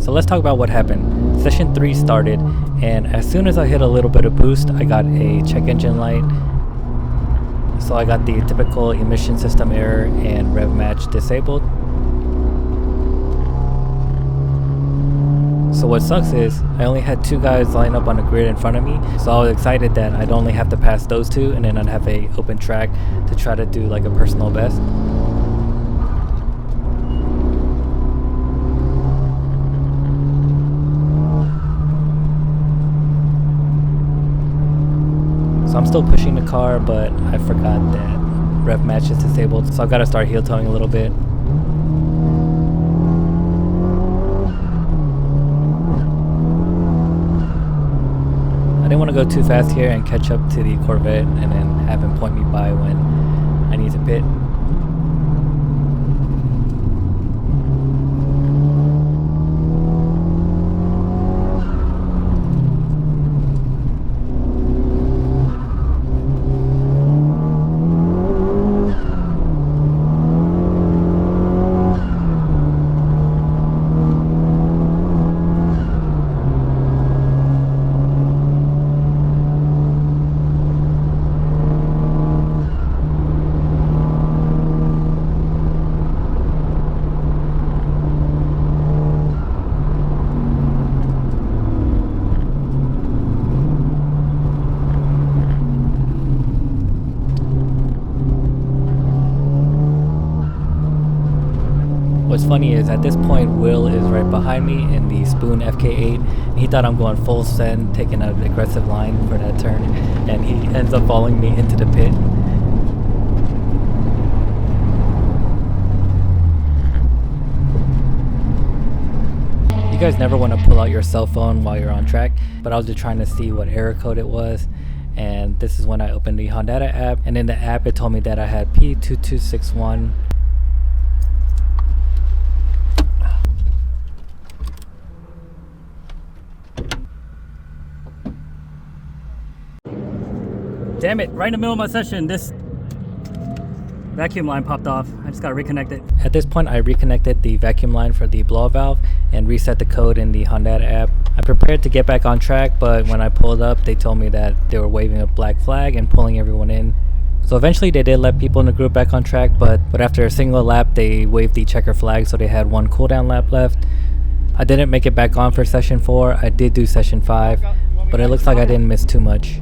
So let's talk about what happened. Session 3 started, and as soon as I hit a little bit of boost, I got a check engine light. So I got the typical emission system error and rev match disabled. So what sucks is I only had 2 guys line up on a grid in front of me, so I was excited that I'd only have to pass those 2 and then I'd have a open track to try to do like a personal best. So I'm still pushing the car, but I forgot that rev match is disabled, so I've got to start heel towing a little bit. I didn't want to go too fast here and catch up to the Corvette and then have him point me by when I need to pit. What's funny is at this point Will is right behind me in the Spoon FK8, and he thought I'm going full send, taking an aggressive line for that turn, and he ends up following me into the pit. You guys never want to pull out your cell phone while you're on track, but I was just trying to see what error code it was, and this is when I opened the Honda app, and in the app it told me that I had P2261. Damn it, right in the middle of my session, this vacuum line popped off. I just gotta reconnect it. At this point, I reconnected the vacuum line for the blow valve and reset the code in the Honda app. I prepared to get back on track, but when I pulled up, they told me that they were waving a black flag and pulling everyone in. So eventually they did let people in the group back on track, but after a single lap, they waved the checker flag, so they had 1 cooldown lap left. I didn't make it back on for session 4. I did do session 5, but it looks like I didn't miss too much.